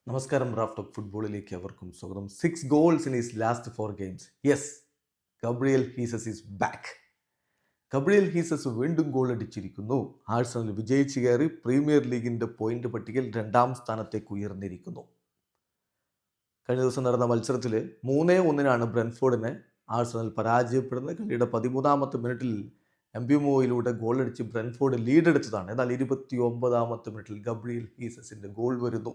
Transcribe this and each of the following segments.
നമസ്കാരം. Raf talk ഫുട്ബോളിലേക്ക് അവർക്കും സ്വാഗതം. 6 goals in his last 4 games. Yes, Gabriel Jesus is back. Gabriel Jesus വീണ്ടും ഗോൾ അടിച്ചിരിക്കുന്നു. ആഴ്സണൽ വിജയിച്ചു കയറി പ്രീമിയർ ലീഗിന്റെ പോയിന്റ് പട്ടികയിൽ 2ാം സ്ഥാനത്തേക്ക് ഉയർന്നിരിക്കുന്നു. കഴിഞ്ഞ ദിവസം നടന്ന മത്സരത്തിൽ 3-1 ബ്രെൻഫോർഡിനെ ആഴ്സണൽ പരാജയപ്പെടുന്നത്. കളിയുടെ 13ാമത്തെ മിനിറ്റിൽ എംബ്യുമോയിലൂടെ ഗോൾ അടിച്ച് ബ്രെൻഫോർഡ് ലീഡ് എടുത്തതാണ്. എന്നാൽ 29ാമത്തെ മിനിറ്റിൽ ഗബ്രിയേൽ ഹീസസിന്റെ ഗോൾ വരുന്നു.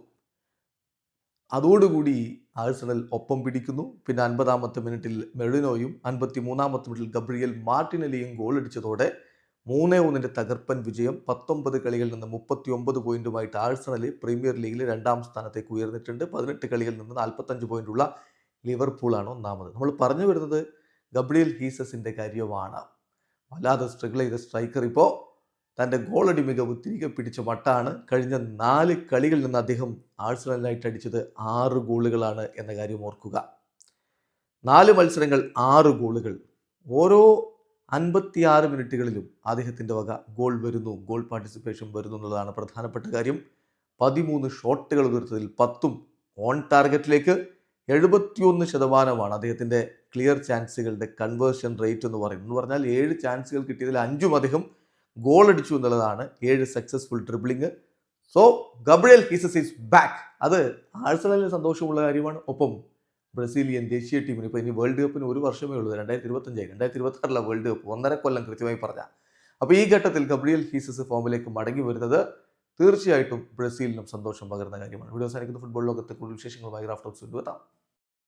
അതോടുകൂടി ആഴ്സണൽ ഒപ്പം പിടിക്കുന്നു. പിന്നെ 50ാമത്തെ മിനിറ്റിൽ മെറിനോയും 53ാമത്തെ മിനിറ്റിൽ ഗബ്രിയേൽ മാർട്ടിനെലിയും ഗോൾ അടിച്ചതോടെ 3-1 തകർപ്പൻ വിജയം. 19 കളികളിൽ നിന്ന് 39 പോയിന്റുമായിട്ട് ആഴ്സണൽ പ്രീമിയർ ലീഗിൽ 2ാം സ്ഥാനത്തേക്ക് ഉയർന്നിട്ടുണ്ട്. 18 കളികളിൽ നിന്ന് 45 പോയിന്റുള്ള ലിവർപൂളാണ് ഒന്നാമത്. നമ്മൾ പറഞ്ഞു വരുന്നത് ഗബ്രിയേൽ ഹീസസിന്റെ കാര്യമാണ്. വല്ലാതെ സ്ട്രഗിൾ ചെയ്ത സ്ട്രൈക്കർ ഇപ്പോൾ തൻ്റെ ഗോളടി മികവ് തിരികെ പിടിച്ച മട്ടാണ്. കഴിഞ്ഞ 4 കളികളിൽ നിന്ന് അദ്ദേഹം ആഴ്സണലിനായിട്ട് അടിച്ചത് 6 ഗോളുകളാണ് എന്ന കാര്യം ഓർക്കുക. 4 മത്സരങ്ങൾ 6 ഗോളുകൾ. ഓരോ 56 മിനിറ്റുകളിലും അദ്ദേഹത്തിൻ്റെ വക ഗോൾ വരുന്നു, ഗോൾ പാർട്ടിസിപ്പേഷൻ വരുന്നു എന്നുള്ളതാണ് പ്രധാനപ്പെട്ട കാര്യം. 13 ഷോട്ടുകൾ ഉയർത്തതിൽ 10ഉം ഓൺ ടാർഗറ്റിലേക്ക്. 71% അദ്ദേഹത്തിൻ്റെ ക്ലിയർ ചാൻസുകളുടെ കൺവേർഷൻ റേറ്റ് എന്ന് പറയുന്നത്. എന്ന് പറഞ്ഞാൽ 7 ചാൻസുകൾ കിട്ടിയതിൽ 5ഉം അദ്ദേഹം ഗോൾ അടിച്ചു എന്നുള്ളതാണ്. 7 successful dribbling. So Gabriel Jesus is back. അത് ആഴ്സണലിന് സന്തോഷമുള്ള കാര്യമാണ്. ഒപ്പം ബ്രസീലിയൻ ദേശീയ ടീമിന് ഇപ്പോൾ ഇനി വേൾഡ് കപ്പിന് 1 വർഷമേ ഉള്ളൂ. 2025 2026 വേൾഡ് കപ്പ്, 1.5 കൊല്ലം കൃത്യമായി പറഞ്ഞാൽ. അപ്പോൾ ഈ ഘട്ടത്തിൽ ഗബ്രിയേൽ ഹീസസ് ഫോമിലേക്ക് മടങ്ങി വരുന്നത് തീർച്ചയായിട്ടും ബ്രസീലിനും സന്തോഷം പകരുന്ന കാര്യമാണ്. വീഡിയോ അവസാനിക്കുന്ന ഫുട്ബോൾ ലോകത്തെ കൂടുതൽ വിശേഷങ്ങളുമായി റാഫ് ടോക്സ് എത്താം.